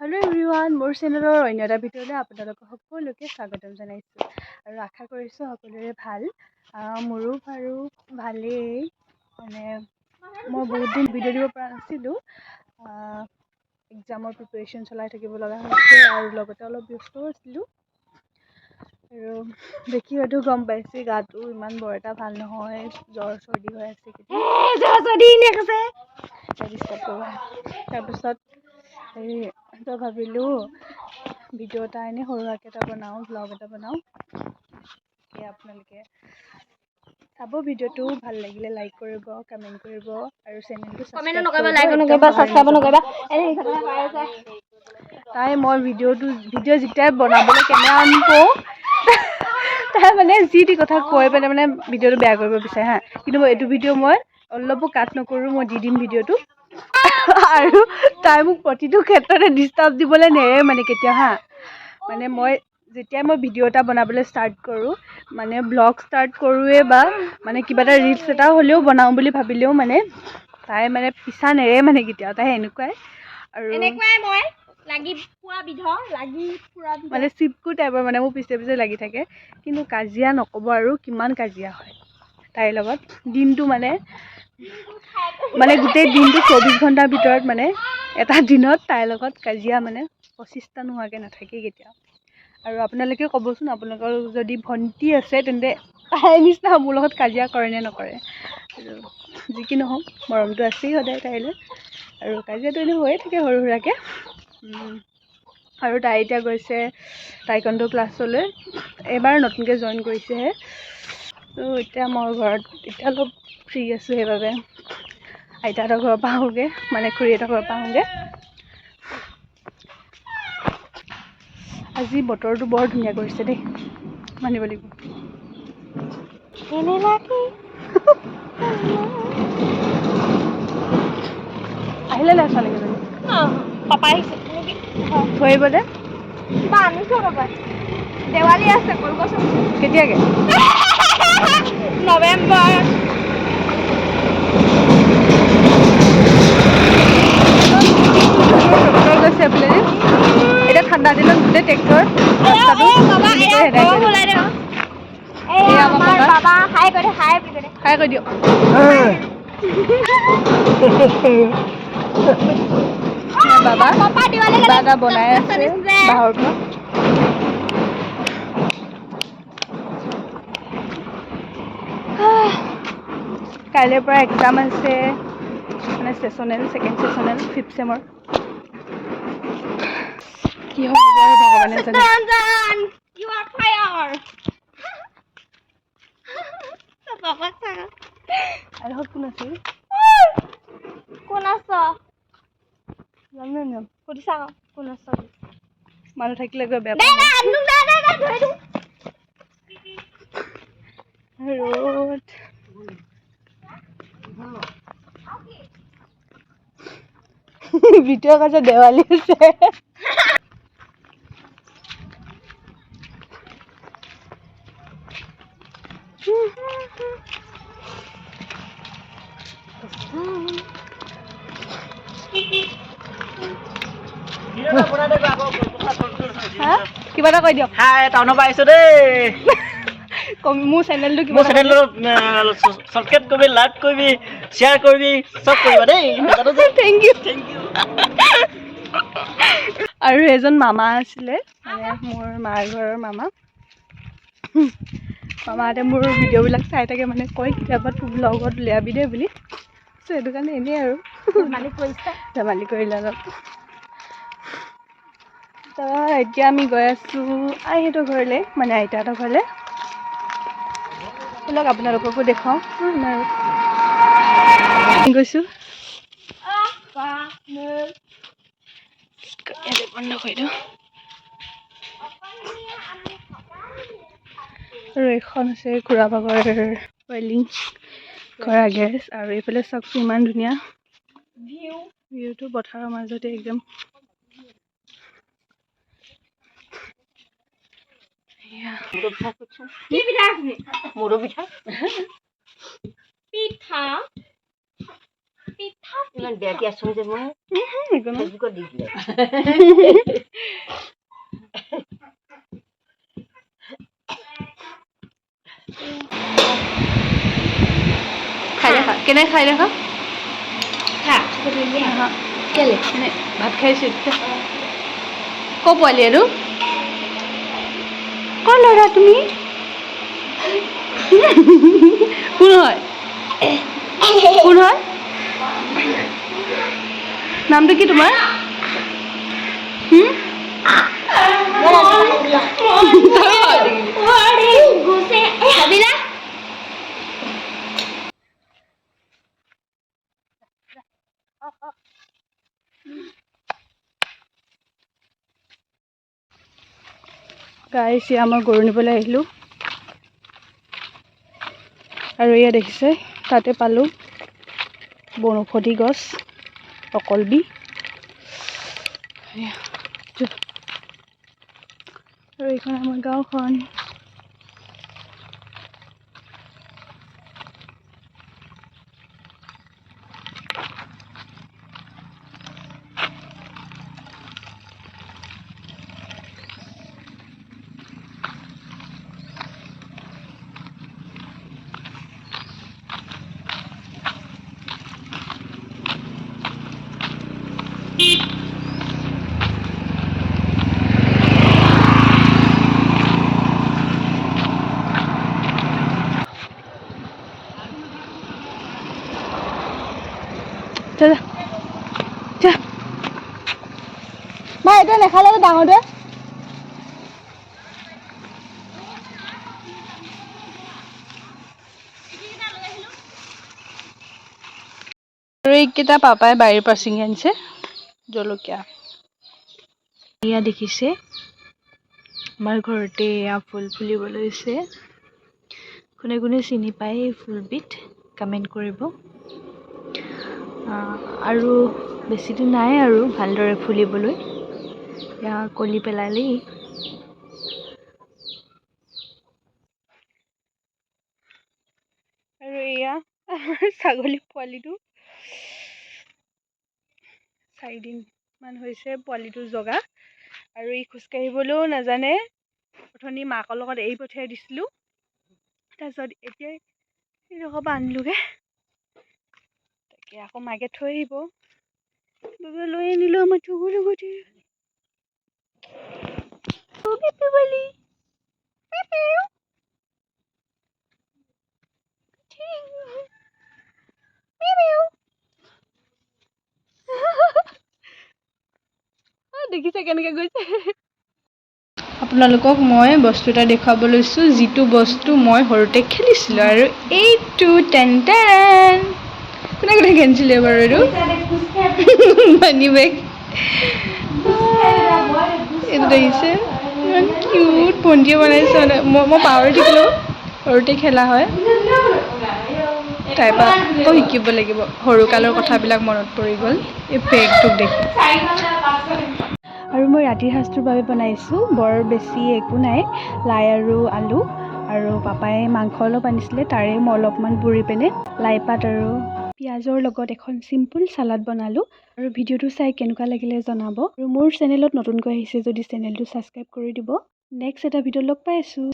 Hello everyone, মোৰ চেনেলৰ অন্য এটা ভিডিঅ'লৈ আপোনালোকক সকলোকে স্বাগতম জনাইছোঁ আৰু আশা কৰিছোঁ সকলোৰে ভাল। মোৰো বাৰু ভালেই, মানে মই বহুত দিন ভিডিঅ' দিব পৰা নাছিলোঁ। এক্সামৰ প্ৰিপাৰেশ্যন চলাই থাকিব লগা হৈছে আৰু লগতে অলপ ব্যস্তও আছিলোঁ। আৰু দেখি হয়তো গম পাইছে গাটো ইমান বৰ এটা ভাল নহয়, জ্বৰ চৰ্দি হৈ আছে। তাৰপিছত তো ভাবিলোঁ ভিডিঅ' এটা এনেই সৰুকৈ এটা বনাওঁ, ব্লগ এটা বনাওঁ। আপোনালোকে চাব, ভিডিঅ'টো ভাল লাগিলে লাইক কৰিব, কমেণ্ট কৰিব আৰু চেনেলটো ছাবস্ক্ৰাইব কৰিব। তাই মই ভিডিঅ' যেতিয়াই বনাবলৈ কেমেৰা কওঁ তাই মানে যি টি কথা কৈ পেলাই মানে ভিডিঅ'টো বেয়া কৰিব বিচাৰে হা, কিন্তু এইটো ভিডিঅ' মই অলপো কাট নকৰোঁ, মই দি দিম ভিডিঅ'টো। আৰু তাই মোক প্ৰতিটো ক্ষেত্ৰতে ডিষ্টাৰ্ব দিবলৈ নেৰে মানে কেতিয়া হা, মানে যেতিয়াই মই ভিডিঅ' এটা বনাবলৈ ষ্টাৰ্ট কৰোঁ, মানে ব্লগ ষ্টাৰ্ট কৰোঁৱে বা মানে কিবা এটা ৰিলচ এটা হ'লেও বনাওঁ বুলি ভাবিলেও মানে তাই মানে পিছা নেৰে মানে কেতিয়াও, তাই এনেকুৱাই আৰু মানে চিপকু টাইপৰ, মানে মোৰ পিছে পিছে লাগি থাকে। কিন্তু কাজিয়া নক'ব আৰু কিমান কাজিয়া হয় তাইৰ লগত। দিনটো মানে গোটেই দিনটো 24 ঘণ্টাৰ ভিতৰত মানে এটা দিনত তাইৰ লগত কাজিয়া মানে 25টা নোহোৱাকৈ নাথাকেই কেতিয়াও। আৰু আপোনালোকে ক'বচোন, আপোনালোকৰ যদি ভণ্টি আছে তেন্তে তাইৰ নিচিনা মোৰ লগত কাজিয়া কৰে নে নকৰে। আৰু যি কি নহওক, মৰমটো আছেই সদায় তাইলৈ, আৰু কাজিয়াটো এনেই হৈয়ে থাকে সৰু সুৰাকৈ। আৰু তাই এতিয়া গৈছে টাইকোৱাণ্ডো ক্লাছলৈ, এইবাৰ নতুনকৈ জইন কৰিছেহে। ত' এতিয়া মই ঘৰত এতিয়া অলপ ফ্ৰী আছোঁ, সেইবাবে আইতাহঁতৰ ঘৰৰ পৰা আহোঁগৈ, মানে খুৰীহঁতৰ ঘৰৰ পৰা আহোঁগৈ। আজি বতৰটো বৰ ধুনীয়া কৰিছে দেই, মানিব লাগিব। আহিলে নাই ছোৱালীকেইজনী? পাপাই আহিছে থৈ আহিব দে। কিবা আনিছোঁ পাপাই, দেৱালী আছে কলগছ। কেতিয়াকৈ? নৱেম্বৰ। এতিয়া ঠাণ্ডা দিনত গোটেই ট্ৰেক্টৰ ৰাস্তাটো হাই কৰি দিয়ক। বাবা কিবা এটা বনাই আছে বাঁহৰ পৰা। কাইলৈৰ পৰা এক্সাম আছে, মানে ছেকেণ্ড ছেছনেল 5th চেমৰ। কি হ'ব ভগৱানে জানে। আৰু কোন আছে? কোন আছ? জানো নাম সুধিছা কোন আছ? মানুহ থাকিলে গৈ বেয়া পাওঁ। ৰ'দ ভিডিঅ' কৈছে দেৱালী আছে। কিবা এটা কৈ দিয়ক। টাউনৰ পৰা আহিছো দেই। মোৰ চেনেলটো ছাবস্ক্ৰাইব কৰিবি, লাইক কৰিবি, শ্বেয়াৰ কৰিবি, চব কৰিবা দেই। Thank you. আৰু এজন মামা আছিলে, মানে মোৰ মাৰ ঘৰৰ মামা। মামাহঁতে মোৰ ভিডিঅ'বিলাক চাই থাকে, মানে কয় কেতিয়াবা তোৰ ব্লগত উলিয়াবি দেই বুলি। চ' সেইটো কাৰণে এনেই আৰু ধেমালি কৰিলে অলপ। তো এতিয়া আমি গৈ আছোঁ আইহঁতৰ ঘৰলৈ, মানে আইতাহঁতৰ ঘৰলৈ। ব'লক আপোনালোককো দেখাওঁ। গৈছোঁ বন্ধ কৰি দিওঁ। আৰু এইখন আছে খুৰা ভাগৰ ৱেল্ডিং কৰা গেছ, আৰু এইফালে চাওকচোন ইমান ধুনীয়া ভিউটো, পথাৰৰ মাজতে একদম। ইমান বেয়াকে আছোঁ যে মই ফেচবুকত দি দিলে খাই দেখা কেনে খাই দেখা কেলে এনে ভাত খাইছোঁ ক পোৱালি আৰু ক ল'ৰা তুমি কোন হয় কোন হয় নামটো কি তোমাৰ গাইছ এয়া মই গৰু নিবলৈ আহিলোঁ আৰু এয়া দেখিছে তাতে পালোঁ বনৌষধি গছ অকলবি আৰু এইখন আমাৰ গাঁওখন যা যা মা এটা নেখালে ডাঙৰটোৱে আৰু এইকেইটা পাপাই বাৰীৰ পৰা ছিঙি আনিছে জলকীয়া এয়া দেখিছে আমাৰ ঘৰতে এয়া ফুল ফুলিব লৈছে কোনে কোনে চিনি পায় এই ফুলবিধ কমেণ্ট কৰিব আৰু বেছি দিন নাই আৰু ভালদৰে ফুলিবলৈ এয়া কলি পেলালেই আৰু এয়া আমাৰ ছাগলী পোৱালিটো 4 দিনমান হৈছে পোৱালিটো জগা আৰু ই খোজকাঢ়িবলৈও নাজানে অথনি মাকৰ লগত এৰি পঠিয়াই দিছিলোঁ তাৰপিছত এতিয়া এইডোখৰ পৰা আনিলোগৈ তাকে আকৌ মাকে থৈ আহিব লৈ আনিলোঁ আমাৰ চকুৰ লগতে দেখিছে কেনেকৈ গৈছে আপোনালোকক মই বস্তু এটা দেখুৱাব লৈছোঁ যিটো বস্তু মই সৰুতে খেলিছিলোঁ আৰু এইটো টেন টেন কোনে কোনে খেলিছিলে বাৰু এইটো মানি বেগ এইটো দেখিছে ইমান কিউট ভণ্টিয়ে বনাইছে মানে মই পাহৰি থাকিলোঁ সৰুতে খেলা হয় তাইৰ পৰা আকৌ শিকিব লাগিব সৰুকালৰ কথাবিলাক মনত পৰি গ'ল এই বেগটোক দেখি আৰু মই ৰাতিৰ সাঁজটোৰ বাবে বনাইছোঁ বৰ বেছি একো নাই লাই আৰু আলু আৰু পাপাই মাংস অলপ আনিছিলে তাৰে মই অলপমান পুৰি পিনে লাই পাত আৰু পিঁয়াজৰ লগত এখন চিম্পুল চালাড বনালোঁ আৰু ভিডিঅ'টো চাই কেনেকুৱা লাগিলে জনাব আৰু মোৰ চেনেলত নতুনকৈ আহিছে যদি চেনেলটো ছাবস্ক্ৰাইব কৰি দিব নেক্সট এটা ভিডিঅ'ত লগ পাই আছোঁ